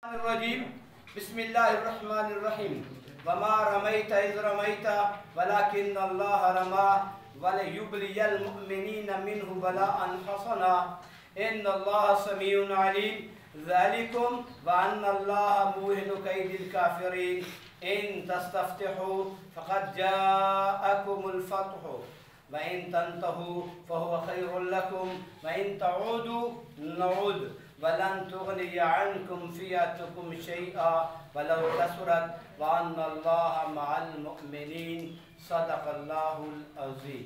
الرجیم بسم اللہ الرحمن الرحیم وما رمیت اذ رمیت ولکن اللہ رما ولیبلی المؤمنین منہ بلاء حسنا ان اللہ سمیع علیم ذالکم وان اللہ موہن کید الکافرین ان تستفتحوا فقد جاءکم الفتح وَإِن تَنْتَهُوا فَهُوَ خَيْرٌ لَكُمْ وَإِن تَعُودُوا نَعُودْ وَلَن تُغْنِيَ عَنْكُمْ فِئَتُكُمْ شَيْئًا وَلَوْ كَثُرَتْ وَأَنَّ اللَّهَ مَعَ الْمُؤْمِنِينَ صدق اللہ العظیم۔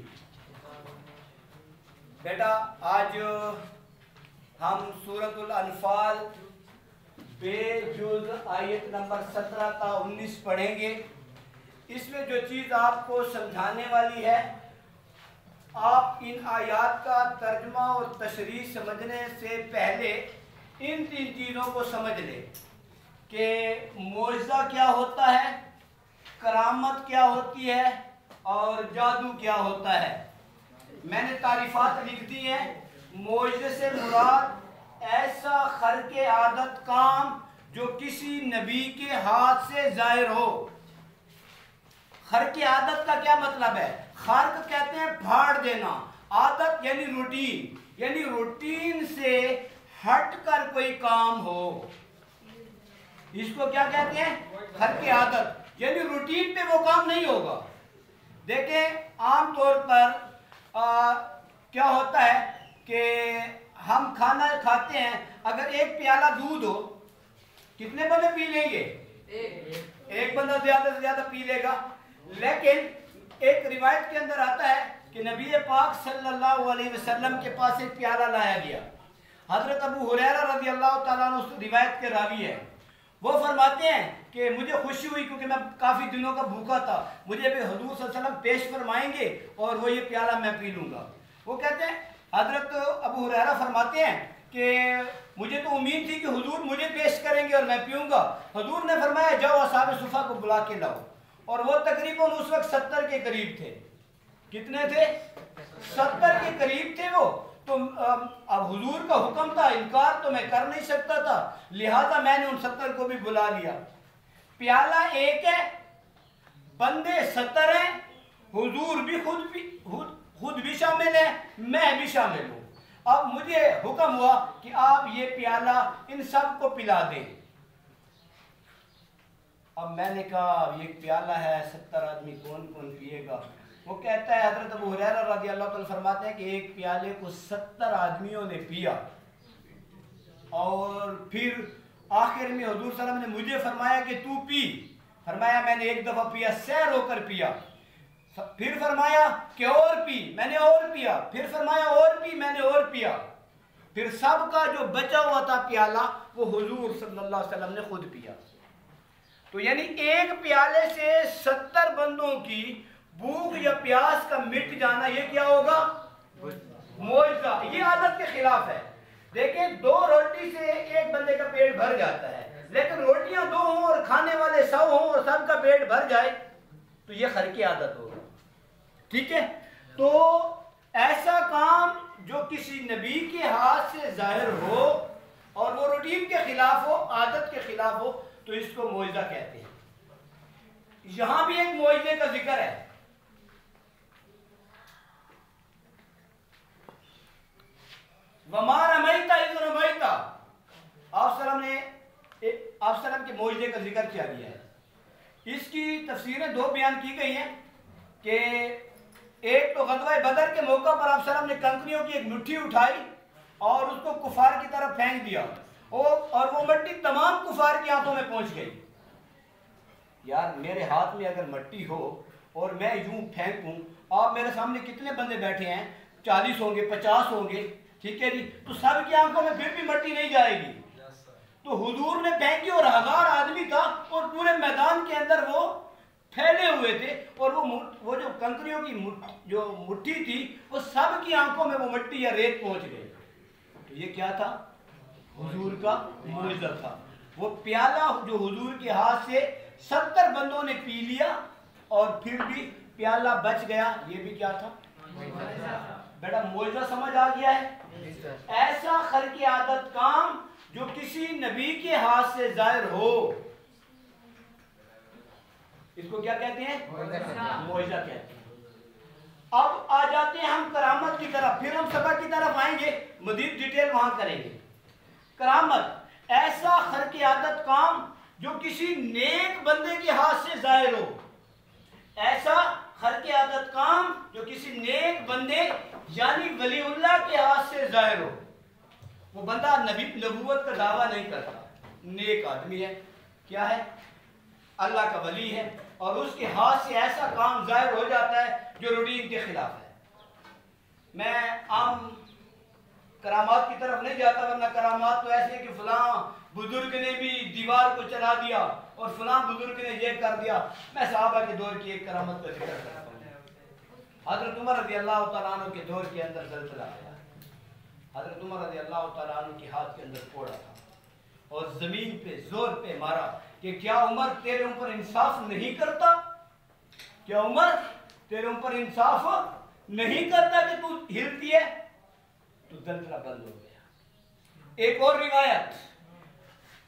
بیٹا آج ہم سورۃ الانفال بے جز آیت نمبر 17 تا 19 پڑھیں گے۔ اس میں جو چیز آپ کو سمجھانے والی ہے، آپ ان آیات کا ترجمہ اور تشریح سمجھنے سے پہلے ان تین چیزوں کو سمجھ لیں کہ معجزہ کیا ہوتا ہے، کرامت کیا ہوتی ہے اور جادو کیا ہوتا ہے۔ میں نے تعریفات لکھ دی ہیں۔ معجزے سے مراد ایسا خرق عادت کام جو کسی نبی کے ہاتھ سے ظاہر ہو۔ خرق عادت کا کیا مطلب ہے؟ خرق کہتے ہیں پھاڑ دینا، عادت یعنی روٹین، یعنی روٹین سے ہٹ کر کوئی کام ہو، اس کو کیا کہتے ہیں؟ خرق عادت، یعنی روٹین پہ وہ کام نہیں ہوگا۔ دیکھیں عام طور پر کیا ہوتا ہے کہ ہم کھانا کھاتے ہیں، اگر ایک پیالہ دودھ ہو کتنے بندے پی لیں گے؟ ایک بندہ زیادہ سے زیادہ پی لے گا۔ لیکن ایک روایت کے اندر آتا ہے کہ نبی پاک صلی اللہ علیہ وسلم کے پاس ایک پیالہ لایا گیا۔ حضرت ابو ہریرہ رضی اللہ تعالیٰ عنہ اس روایت کے راوی ہے۔ وہ فرماتے ہیں کہ مجھے خوشی ہوئی کیونکہ میں کافی دنوں کا بھوکا تھا، مجھے بھی حضور صلی اللہ علیہ وسلم پیش فرمائیں گے اور وہ یہ پیالہ میں پی لوں گا۔ وہ کہتے ہیں، حضرت ابو ہریرہ فرماتے ہیں کہ مجھے تو امید تھی کہ حضور مجھے پیش کریں گے اور میں پیوں گا۔ حضور نے فرمایا جاؤ اصحاب صفہ کو بلا کے لاؤ، اور وہ تقریباً اس وقت 70 کے قریب تھے۔ کتنے تھے؟ 70 کے قریب تھے وہ۔ تو اب حضور کا حکم تھا، انکار تو میں کر نہیں سکتا تھا، لہذا میں نے ان 70 کو بھی بلا لیا۔ پیالہ ایک ہے، بندے 70 ہیں، حضور بھی خود بھی شامل ہیں، میں بھی شامل ہوں۔ اب مجھے حکم ہوا کہ آپ یہ پیالہ ان سب کو پلا دیں۔ اب میں نے کہا یہ پیالہ ہے، 70 آدمی کون کون پیے گا؟ وہ کہتا ہے، حضرت ابو ہریرہ رضی اللہ تعالیٰ فرماتے ہیں کہ ایک پیالے کو 70 آدمیوں نے پیا، اور پھر آخر میں حضور صلی اللہ علیہ وسلم نے مجھے فرمایا کہ تو پی۔ فرمایا میں نے ایک دفعہ پیا، سیر ہو کر پیا۔ پھر فرمایا کہ اور پی، میں نے اور پیا۔ پھر فرمایا اور پی، میں نے اور پیا۔ پھر سب کا جو بچا ہوا تھا پیالہ وہ حضور صلی اللہ علیہ وسلم نے خود پیا۔ تو یعنی ایک پیالے سے 70 بندوں کی بھوک یا پیاس کا مٹ جانا، یہ کیا ہوگا؟ معجزہ۔ یہ عادت کے خلاف ہے۔ دیکھیں 2 روٹی سے ایک بندے کا پیٹ بھر جاتا ہے، لیکن روٹیاں 2 ہوں اور کھانے والے 100 ہوں اور سب کا پیٹ بھر جائے تو یہ خرق عادت ہوگا۔ ٹھیک ہے؟ تو ایسا کام جو کسی نبی کے ہاتھ سے ظاہر ہو اور وہ روٹین کے خلاف ہو، عادت کے خلاف ہو، تو اس کو معجزہ کہتے ہیں۔ یہاں بھی ایک معجزے کا ذکر ہے۔ وَمَا رَمَيْتَ إِذْ رَمَيْتَ، آپ صلی اللہ علیہ وسلم کے معجزے کا ذکر کیا گیا ہے۔ اس کی تفسیریں 2 بیان کی گئی ہیں کہ ایک تو غزوہ بدر کے موقع پر آپ صلی اللہ علیہ وسلم نے کنکریوں کی ایک مٹھی اٹھائی اور اس کو کفار کی طرف پھینک دیا، اور وہ مٹی تمام کفار کی آنکھوں میں پہنچ گئی۔ یار میرے ہاتھ میں اگر مٹی ہو اور میں یوں پھینکوں، آپ میرے سامنے کتنے بندے بیٹھے ہیں؟ 40 ہوں گے، 50 ہوں گے، ٹھیک ہے جی، تو سب کی آنکھوں میں پھر بھی مٹی نہیں جائے گی۔ تو حضور نے پھینکی اور 1000 آدمی تھا اور پورے میدان کے اندر وہ پھیلے ہوئے تھے، اور وہ جو کنکریوں کی جو مٹھی تھی وہ سب کی آنکھوں میں وہ مٹی یا ریت پہنچ گئی۔ تو یہ کیا تھا؟ حضور کا معجزہ تھا۔ وہ پیالہ جو حضور کے ہاتھ سے 70 بندوں نے پی لیا اور پھر بھی پیالہ بچ گیا، یہ بھی کیا تھا؟ بیٹا معجزہ سمجھ آ گیا ہے؟ ایسا خرق عادت کام جو کسی نبی کے ہاتھ سے ظاہر ہو، اس کو کیا کہتے ہیں؟ معجزہ کہتے ہیں۔ اب آ جاتے ہیں ہم کرامت کی طرف، پھر ہم سبق کی طرف آئیں گے، مزید ڈیٹیل وہاں کریں گے۔ کرامت ایسا خرق عادت کام جو کسی نیک بندے کے ہاتھ سے ظاہر ہو، ایسا خرق عادت کام جو کسی نیک بندے یعنی ولی اللہ کے ہاتھ سے ظاہر ہو۔ وہ بندہ نبوت کا دعویٰ نہیں کرتا، نیک آدمی ہے، کیا ہے؟ اللہ کا ولی ہے، اور اس کے ہاتھ سے ایسا کام ظاہر ہو جاتا ہے جو روٹین کے خلاف ہے۔ میں عام کرامات کی طرف نہیں جاتا، ورنہ کرامات تو ایسے کہ فلاں بزرگ نے بھی دیوار کو چلا دیا اور فلاں بزرگ نے یہ کر دیا۔ میں صحابہ کے دور کی ایک کرامت کا ذکر کرتا ہوں۔ حضرت عمر رضی اللہ تعالیٰ عنہ کے دور کے اندر زلزلہ آیا، حضرت عمر رضی اللہ تعالیٰ عنہ کے ہاتھ کے اندر پھوڑا تھا اور زمین پہ زور پہ مارا کہ کیا عمر تیرے اوپر انصاف نہیں کرتا؟ کیا عمر تیرے اوپر انصاف نہیں کرتا کہ تو ہلتی ہے؟ تو زلزلہ بند ہو گیا۔ ایک اور روایت،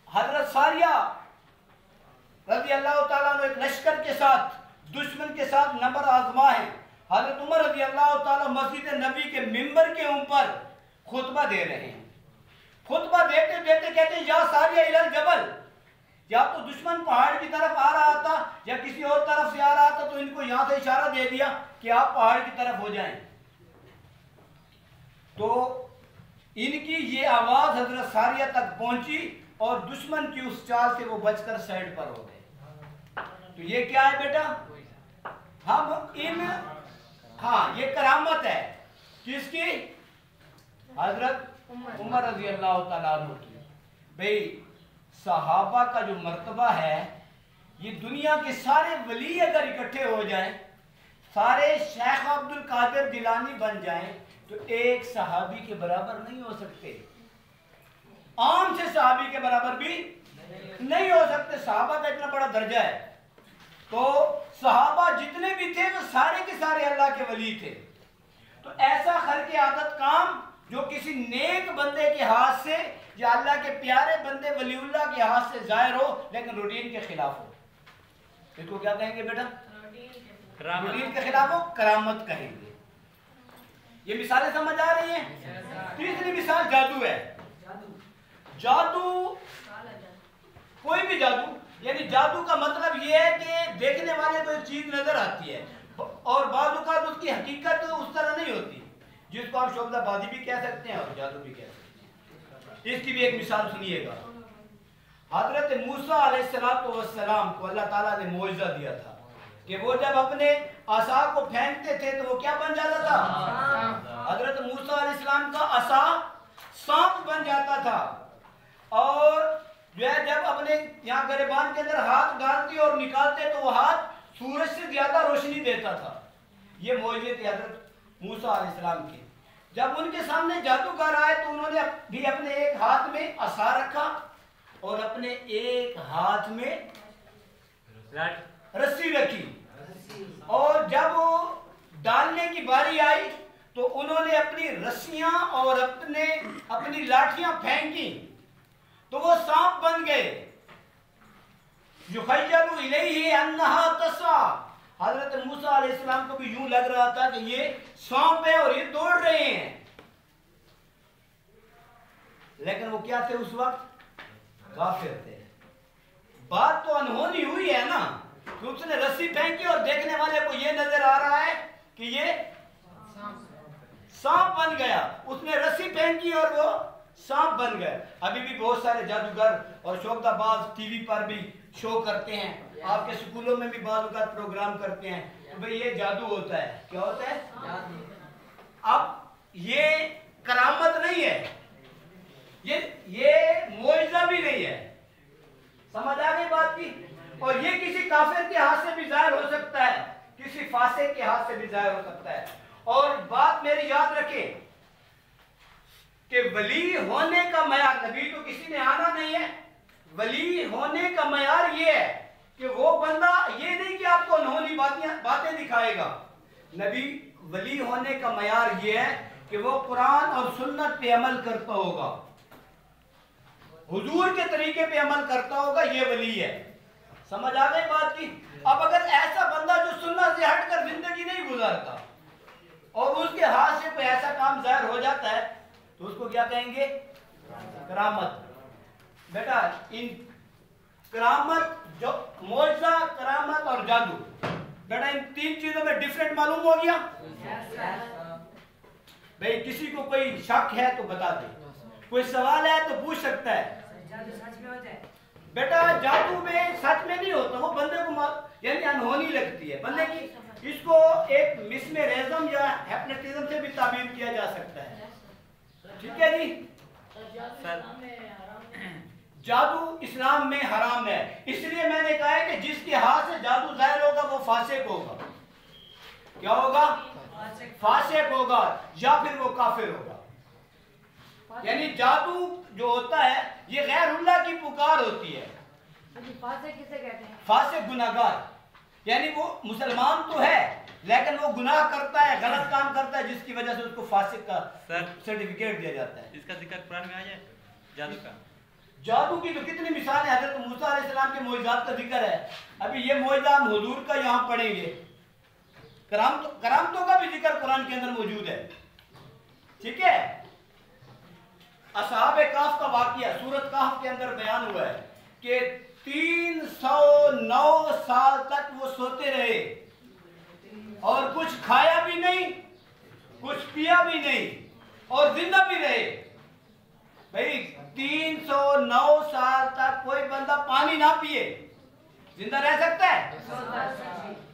حضرت ساریہ رضی اللہ تعالیٰ عنہ ایک لشکر کے ساتھ دشمن کے ساتھ نبر آزما ہے۔ حضرت عمر رضی اللہ تعالیٰ مسجد نبی کے ممبر کے اوپر خطبہ دے رہے ہیں۔ خطبہ دیتے دیتے کہتے ہیں یا ساریہ الی الجبل، یا تو دشمن پہاڑ کی طرف آ رہا تھا یا کسی اور طرف سے آ رہا تھا، تو ان کو یہاں سے اشارہ دے دیا کہ آپ پہاڑ کی طرف ہو جائیں۔ تو ان کی یہ آواز حضرت ساریہ تک پہنچی اور دشمن کی اس چال سے وہ بچ کر سائڈ پر ہو گئے۔ تو یہ کیا ہے بیٹا؟ ہاں یہ کرامت ہے، کس کی؟ حضرت عمر رضی اللہ تعالیٰ عنہ کی۔ بھئی صحابہ کا جو مرتبہ ہے، یہ دنیا کے سارے ولی اگر اکٹھے ہو جائیں، سارے شیخ عبد القادر جیلانی بن جائیں، تو ایک صحابی کے برابر نہیں ہو سکتے، عام سے صحابی کے برابر بھی نہیں ہو سکتے۔ صحابہ کا اتنا بڑا درجہ ہے، تو صحابہ جتنے بھی تھے وہ سارے کے سارے اللہ کے ولی تھے۔ تو ایسا خرق عادت کام جو کسی نیک بندے کے ہاتھ سے یا اللہ کے پیارے بندے ولی اللہ کے ہاتھ سے ظاہر ہو لیکن روٹین کے خلاف ہو، اس کو کیا کہیں گے بیٹا؟ روٹین کے خلاف ہو، کرامت کہیں گے۔ یہ مثالیں سمجھ آ رہی ہیں؟ تیسری مثال جادو ہے۔ جادو، کوئی بھی جادو، یعنی جادو کا مطلب یہ ہے کہ دیکھنے والے کو ایک چیز نظر آتی ہے اور بعض اوقات اس کی حقیقت اس طرح نہیں ہوتی، جس کو آپ شعبدہ بازی بھی کہہ سکتے ہیں اور جادو بھی کہہ سکتے ہیں۔ اس کی بھی ایک مثال سنیے گا۔ حضرت موسیٰ علیہ السلام کو اللہ تعالیٰ نے معجزہ دیا تھا کہ وہ جب اپنے عصا کو پھینکتے تھے تو وہ کیا بن جاتا تھا؟ حضرت موسیٰ علیہ السلام کا عصا سانپ بن جاتا تھا، اور جو ہے جب اپنے یہاں گریبان کے اندر ہاتھ ڈالتے اور نکالتے تو وہ ہاتھ سورج سے زیادہ روشنی دیتا تھا۔ یہ معجزے تھے حضرت موسیٰ علیہ السلام کے۔ جب ان کے سامنے جادوگر آئے تو انہوں نے بھی اپنے ایک ہاتھ میں عصا رکھا اور اپنے ایک ہاتھ میں رسی رکھی، اور جب وہ ڈالنے کی باری آئی تو انہوں نے اپنی رسیاں اور اپنی لاٹھیاں پھینکی تو وہ سانپ بن گئے۔ یخیل الیہ انہا تسعی، حضرت موسیٰ علیہ السلام کو بھی یوں لگ رہا تھا کہ یہ سانپ ہے اور یہ دوڑ رہے ہیں، لیکن وہ کیا تھے اس وقت؟ کافر تھے۔ بات تو انہونی ہوئی ہے نا، کہ اس نے رسی پھینکی اور دیکھنے والے کو یہ نظر آ رہا ہے کہ یہ سانپ بن گیا، اس نے رسی پھینکی اور وہ سانپ بن گئے۔ ابھی بھی بہت سارے جادوگر اور شعبدہ باز ٹی وی پر بھی شو کرتے ہیں، آپ کے سکولوں میں بھی بعض اوقات پروگرام کرتے ہیں کہ بھئی یہ جادو ہوتا ہے۔ کیا ہوتا ہے؟ اب یہ کرامت نہیں ہے، یہ معجزہ بھی نہیں ہے، سمجھ آ گئی بات کی؟ اور یہ کسی کافر کے ہاتھ سے بھی ظاہر ہو سکتا ہے، کسی فاسق کے ہاتھ سے بھی ظاہر ہو سکتا ہے۔ اور بات میری یاد رکھیں کہ ولی ہونے کا معیار، نبی تو کسی نے آنا نہیں ہے، ولی ہونے کا معیار یہ ہے کہ وہ بندہ یہ نہیں کہ آپ کو انہونی باتیں دکھائے گا، نبی ولی ہونے کا معیار یہ ہے کہ وہ قرآن اور سنت پہ عمل کرتا ہوگا۔ حضور کے طریقے پہ عمل کرتا ہوگا یہ ولی ہے. سمجھ آ گئی بات کی؟ اب اگر ایسا بندہ جو سنت سے ہٹ کر زندگی نہیں گزارتا اور اس کے ہاتھ سے کوئی ایسا کام ظاہر ہو جاتا ہے تو اس کو کیا کہیں گے؟ کرامت. بیٹا ان کرامت جو معجزہ، کرامت اور جادو، بیٹا ان تین چیزوں میں ڈیفرنٹ معلوم ہو گیا؟ بھئی کسی کو کوئی شک ہے تو بتا دے، کوئی سوال ہے تو پوچھ سکتا ہے. بیٹا جادو میں سچ میں نہیں ہوتا، وہ بندے کو یعنی انہونی لگتی ہے بندے کی. اس کو ایک مسمریزم یا ہیپنوٹزم سے بھی تعبیر کیا جا سکتا ہے. ٹھیک ہے جی؟ جادو اسلام میں حرام ہے. اس لیے میں نے کہا ہے کہ جس کے ہاتھ سے جادو ظاہر ہوگا وہ فاسق ہوگا. کیا ہوگا؟ فاسق ہوگا یا پھر وہ کافر ہوگا. یعنی جادو جو ہوتا ہے یہ غیر اللہ کی پکار ہوتی ہے. فاسق کسے کہتے ہیں؟ فاسق گناہگار، یعنی وہ مسلمان تو ہے لیکن وہ گناہ کرتا ہے، غلط کام کرتا ہے، جس کی وجہ سے اس کو فاسق کا سرٹیفکیٹ دیا جاتا ہے. اس کا ذکر قرآن میں آ جائے جادو کا. جادو کی تو کتنی مثالیں، حضرت موسیٰ علیہ السلام کے معجزات کا ذکر ہے. ابھی یہ معجزہ ہم حضور کا یہاں پڑھیں گے. کرامتوں کا بھی ذکر قرآن کے اندر موجود ہے. ٹھیک ہے؟ اصحاب کہف کا واقعہ سورۃ کہف کے اندر بیان ہوا ہے کہ 309 سال تک وہ سوتے رہے اور کچھ کھایا بھی نہیں، کچھ پیا بھی نہیں اور زندہ بھی رہے. بھئی 309 سال تک کوئی بندہ پانی نہ پیے زندہ رہ سکتا ہے؟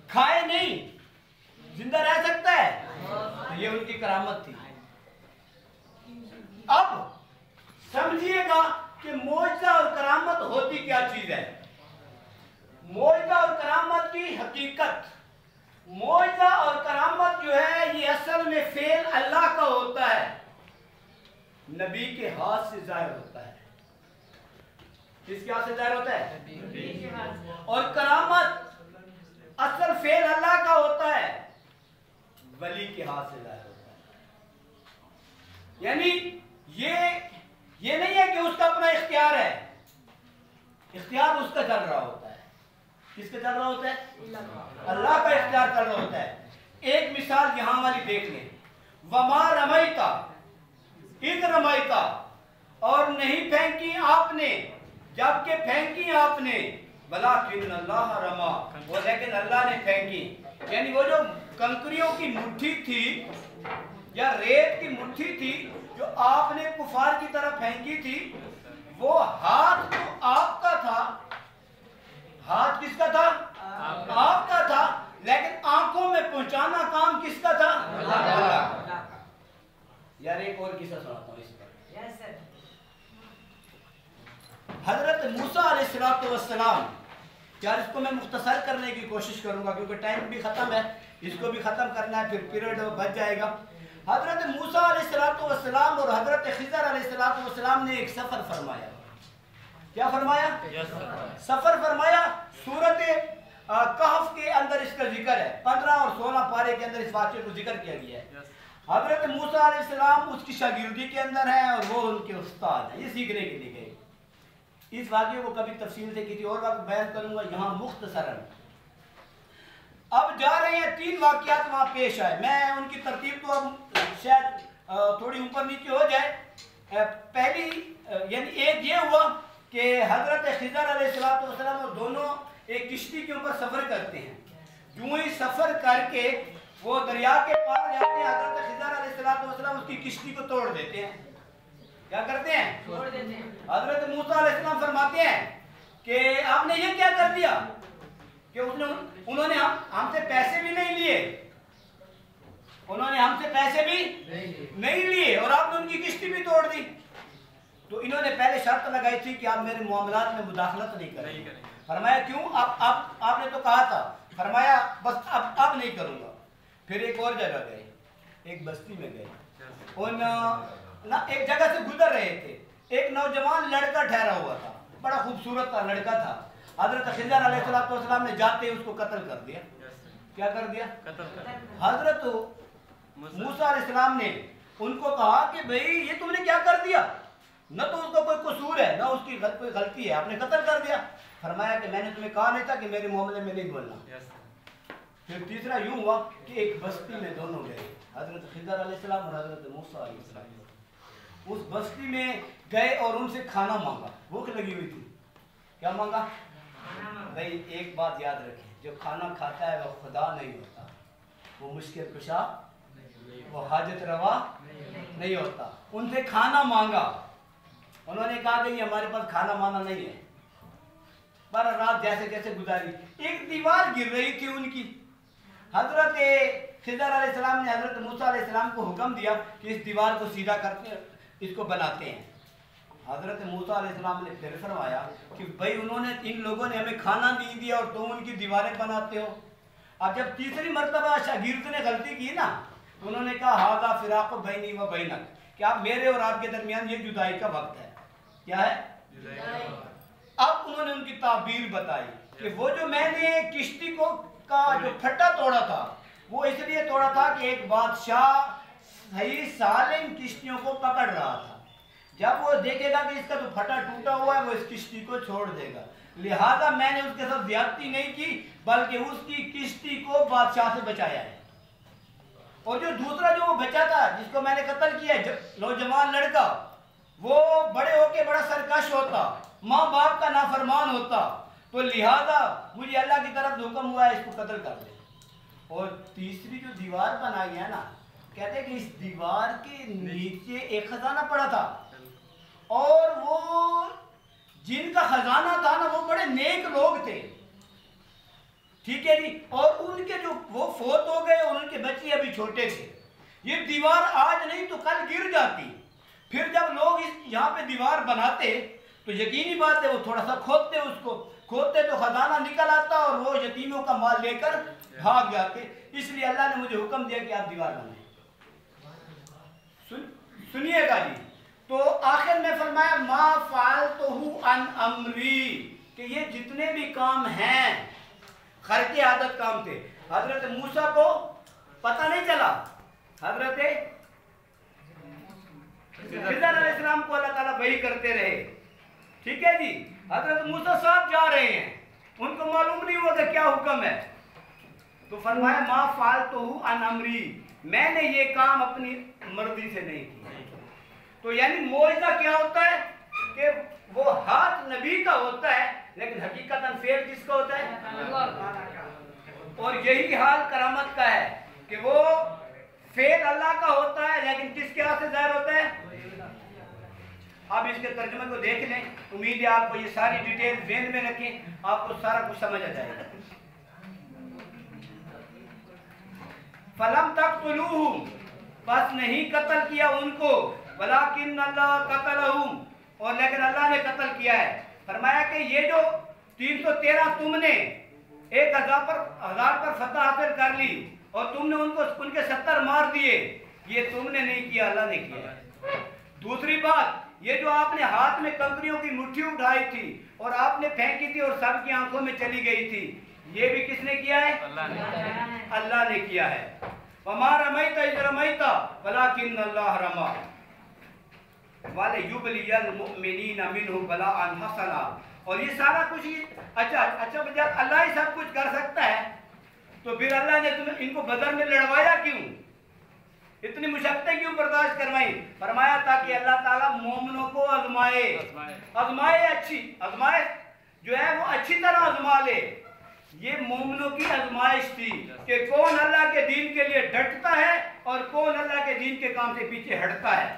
کھائے نہیں زندہ رہ سکتا ہے؟ یہ ان کی کرامت تھی. اب سمجھیے گا کہ معجزہ اور کرامت ہوتی کیا چیز ہے. معجزہ اور کرامت کی حقیقت، معجزہ اور کرامت جو ہے یہ اصل میں فعل اللہ کا ہوتا ہے، نبی کے ہاتھ سے ظاہر ہوتا ہے. کس کے ہاتھ سے ظاہر ہوتا ہے؟ نبی کے ہاتھ. اور کرامت اصل فعل اللہ کا ہوتا ہے، ولی کے ہاتھ سے ظاہر ہوتا ہے. یعنی یہ نہیں ہے کہ اس کا اپنا اختیار ہے، اختیار اس کا چل رہا ہوتا ہے. کس کا چل رہا ہوتا ہے؟ اللہ کا اختیار چل رہا ہوتا ہے. ایک مثال یہاں والی دیکھ لیں. وما رمیتا اذ رمیتا، اور نہیں پھینکی آپ نے جبکہ پھینکی آپ نے، ولکن اللہ رما، وہ لیکن اللہ نے پھینکی. یعنی وہ جو کنکریوں کی مٹھی تھی یا ریت کی مٹھی تھی جو آپ نے کفار کی طرف پھینکی تھی، وہ ہاتھ تو آپ کا تھا. ہاتھ کس کا تھا؟ آپ کا تھا. لیکن آنکھوں میں پہنچانا کام کس کا تھا؟ اللہ کا. یار ایک اور قصہ سناتا ہوں اس پر. حضرت موسیٰ علیہ السلام، یار اس کو میں مختصر کرنے کی کوشش کروں گا کیونکہ ٹائم بھی ختم ہے، اس کو بھی ختم کرنا ہے، پھر پیریڈ بچ جائے گا. حضرت موسیٰ علیہ السلام اور حضرت خضر علیہ السلام نے ایک سفر فرمایا. کیا فرمایا؟ سفر فرمایا. سورۃ کہف کے اندر اس کا ذکر ہے، 15 اور 16 پارے کے اندر اس واقعے کو ذکر کیا گیا ہے. حضرت موسیٰ علیہ السلام اس کی شاگردی کے اندر ہیں اور وہ ان کے استاد ہیں، یہ سیکھنے کے لیے گئے. اس واقعے کو کبھی تفصیل سے کسی اور وقت بیان کروں گا، یہاں مختصراً اب جا رہے ہیں. 3 واقعات وہاں پیش آئے. میں ان کی ترتیب تو اب شاید تھوڑی اوپر نیچے ہو جائے. پہلی یعنی ایک یہ ہوا کہ حضرت خضر علیہ السلام اور دونوں ایک کشتی کے اوپر سفر کرتے ہیں. یوں ہی سفر کر کے وہ دریا کے پار جاتے ہیں. حضرت خضر علیہ السلام اس کی کشتی کو توڑ دیتے ہیں. کیا کرتے ہیں؟ توڑ دیتے ہیں. حضرت موسیٰ علیہ السلام فرماتے ہیں کہ آپ نے یہ کیا کر دیا کہ انہوں نے ہم سے پیسے بھی نہیں لیے، انہوں نے ہم سے پیسے بھی نہیں لیے اور آپ نے ان کی کشتی بھی توڑ دی. تو انہوں نے پہلے شرط لگائی تھی کہ آپ میرے معاملات میں مداخلت نہیں کریں. فرمایا کیوں؟ آپ نے تو کہا تھا. فرمایا بس اب نہیں کروں گا. پھر ایک اور جگہ گئے، ایک بستی میں گئے. ایک جگہ سے گزر رہے تھے، ایک نوجوان لڑکا ٹھہرا ہوا تھا، بڑا خوبصورت لڑکا تھا. حضرت خضر علیہ السلام نے جاتے ہی اس کو قتل کر دیا. کیا کر دیا؟ حضرت موسیٰ علیہ السلام نے ان کو کہا کہ بھئی یہ تم نے کیا کر دیا؟ نہ تو اس کا کوئی قصور ہے نہ اس کی کوئی غلطی ہے، آپ نے قتل کر دیا۔ فرمایا کہ میں نے تمہیں کہا نہیں تھا کہ میرے معاملے میں نہیں بولنا۔ پھر تیسرا یوں ہوا کہ ایک بستی میں دونوں گئے، حضرت خضر علیہ السلام اور حضرت موسیٰ علیہ السلام۔ اس بستی میں گئے اور ان سے کھانا مانگا، بھوک لگی ہوئی تھی۔ کیا مانگا؟ بھائی ایک بات یاد رکھیں، جو کھانا کھاتا ہے وہ خدا نہیں ہوتا، وہ مشکل کشا، وہ حاجت روا نہیں ہوتا۔ ان سے کھانا مانگا، انہوں نے کہا کہ یہ ہمارے پاس کھانا مانا نہیں ہے۔ بارہ رات جیسے جیسے گزاری، ایک دیوار گر رہی تھی ان کی۔ حضرت خضر علیہ السلام نے حضرت موسیٰ علیہ السلام کو حکم دیا کہ اس دیوار کو سیدھا کرتے اس کو بناتے ہیں۔ حضرت موسیٰ علیہ السلام نے پھر فرمایا کہ بھائی انہوں نے ان لوگوں نے ہمیں کھانا نہیں دیا اور تم ان کی دیواریں بناتے ہو۔ اب جب تیسری مرتبہ شاگرد نے غلطی کی نا تو انہوں نے کہا ھذا فراق بینی و بینک، کہ اب میرے اور آپ کے درمیان یہ جدائی کا وقت ہے۔ کیا ہے؟ اب انہوں نے ان کی تعبیر بتائی کہ وہ جو میں نے کشتی کا جو پھٹا توڑا تھا وہ اس لیے توڑا تھا کہ ایک بادشاہ صحیح سالم کشتیوں کو پکڑ رہا تھا، جب وہ دیکھے گا کہ اس کا جو پھٹا ٹوٹا ہوا ہے وہ اس کشتی کو چھوڑ دے گا، لہذا میں نے اس کے ساتھ زیادتی نہیں کی بلکہ اس کی کشتی کو بادشاہ سے بچایا ہے۔ اور جو دوسرا جو وہ بچا تھا جس کو میں نے قتل کیا، نوجوان لڑکا، وہ بڑے ہو کے بڑا سرکش ہوتا، ماں باپ کا نافرمان ہوتا، تو لہذا مجھے اللہ کی طرف حکم ہوا ہے اس کو قتل کر دے۔ اور تیسری جو دیوار بنائی ہے نا، کہتے ہیں کہ اس دیوار کے نیچے ایک خزانہ پڑا تھا، اور وہ جن کا خزانہ تھا نا وہ بڑے نیک لوگ تھے، ٹھیک ہے جی، اور ان کے جو وہ فوت ہو گئے اور ان کے بچے ابھی چھوٹے تھے۔ یہ دیوار آج نہیں تو کل گر جاتی۔ پھر جب لوگ یہاں پہ دیوار بناتے تو یقینی بات ہے وہ تھوڑا سا کھودتے، اس کو کھودتے تو خزانہ نکل آتا اور وہ یتیموں کا مال لے کر بھاگ جاتے۔ اس لیے اللہ نے مجھے حکم دیا کہ آپ دیوار بنائیں۔ سنیے گا جی، تو آخر میں فرمایا ما فعلتہ عن امری، کہ یہ جتنے بھی کام ہیں خرق عادت کام تھے۔ حضرت موسیٰ کو پتہ نہیں چلا، حضرت خضر علیہ السلام کو اللہ تعالیٰ وحی کرتے رہے، ٹھیک ہے جی، حضرت موسیٰ صاحب جا رہے ہیں، ان کو معلوم نہیں ہوا کہ کیا حکم ہے، تو فرمایا ما فعلتہ عن امری، میں نے یہ کام اپنی مرضی سے نہیں کیا۔ تو یعنی معجزہ کیا ہوتا ہے کہ وہ ہاتھ نبی کا ہوتا ہے لیکن حقیقتاً فعل کس کا ہوتا ہے؟ اور یہی حال کرامت کا ہے کہ وہ فعل اللہ کا ہوتا ہے لیکن کس کے ہاتھ سے ظاہر ہوتا ہے؟ آپ اس کے ترجمے کو دیکھ لیں، امید ہے آپ کو یہ ساری ڈیٹیل ذہن میں رکھیں، آپ کو سارا کچھ سمجھ آ جائے گا۔ فَلَمْ تَقْتُلُوهُمْ، بس نہیں قتل کیا ان کو، وَلَكِنَّ اللَّهَ قَتَلَهُمْ، اور لیکن اللہ نے قتل کیا ہے۔ فرمایا کہ یہ جو 313 تم نے 1000 پر فتح حاصل کر لی اور تم نے ان کے 70 مار دیے، یہ تم نے نہیں کیا، اللہ نے کیا ہے۔ دوسری بات، یہ جو آپ نے ہاتھ میں کنکریوں کی مٹھی اٹھائی تھی اور آپ نے پھینکی تھی اور سب کی آنکھوں میں چلی گئی تھی، یہ بھی کس نے کیا ہے؟ اللہ نے کیا ہے۔ وَمَا رَمَيْتَ إِذْ رَمَيْتَ وَلَكِنَّ اللَّهَ رَمَى وَلِيُبْلِيَ الْمُؤْمِنِينَ مِنْهُ بَلَاءً حَسَنًا، اور یہ سارا کچھ اچھا جب اللہ ہی سب کچھ کر سکتا ہے تو پھر اللہ نے ان کو بدر میں لڑوایا کیوں؟ اتنی مشقتیں کیوں برداشت کروائیں؟ فرمایا تاکہ اللہ تعالیٰ مومنوں کو آزمائے آزمائے جو ہے وہ اچھی طرح آزما لے۔ یہ مومنوں کی آزمائش تھی کہ کون اللہ کے دین کے لیے ڈٹتا ہے اور کون اللہ کے دین کے کام سے پیچھے ہٹتا ہے۔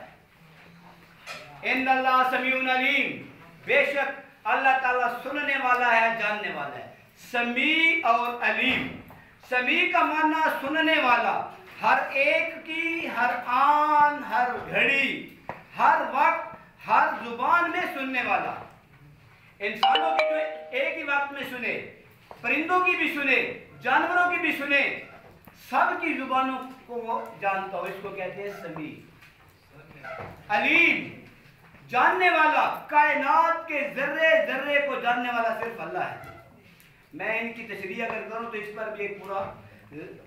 ان اللہ سمیع علیم، بے شک اللہ تعالیٰ سننے والا ہے، جاننے والا ہے۔ سمیع اور علیم، سمیع کا معنی سننے والا، ہر ایک کی ہر آن ہر گھڑی ہر وقت ہر زبان میں سننے والا۔ انسانوں کی جو ایک ہی وقت میں سنے، پرندوں کی بھی سنے، جانوروں کی بھی سنے، سب کی زبانوں کو وہ جانتا ہو، اس کو کہتے ہیں سمیع۔ علیم، جاننے والا، کائنات کے ذرے ذرے کو جاننے والا صرف اللہ ہے۔ میں ان کی تشریح اگر کروں تو اس پر بھی ایک پورا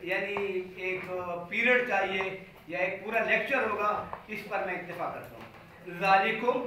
یعنی ایک پیریڈ چاہیے یا ایک پورا لیکچر ہوگا، اس پر میں اکتفا کرتا ہوں۔ ذالکم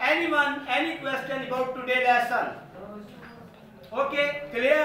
anyone, any question about today lesson? Okay, clear?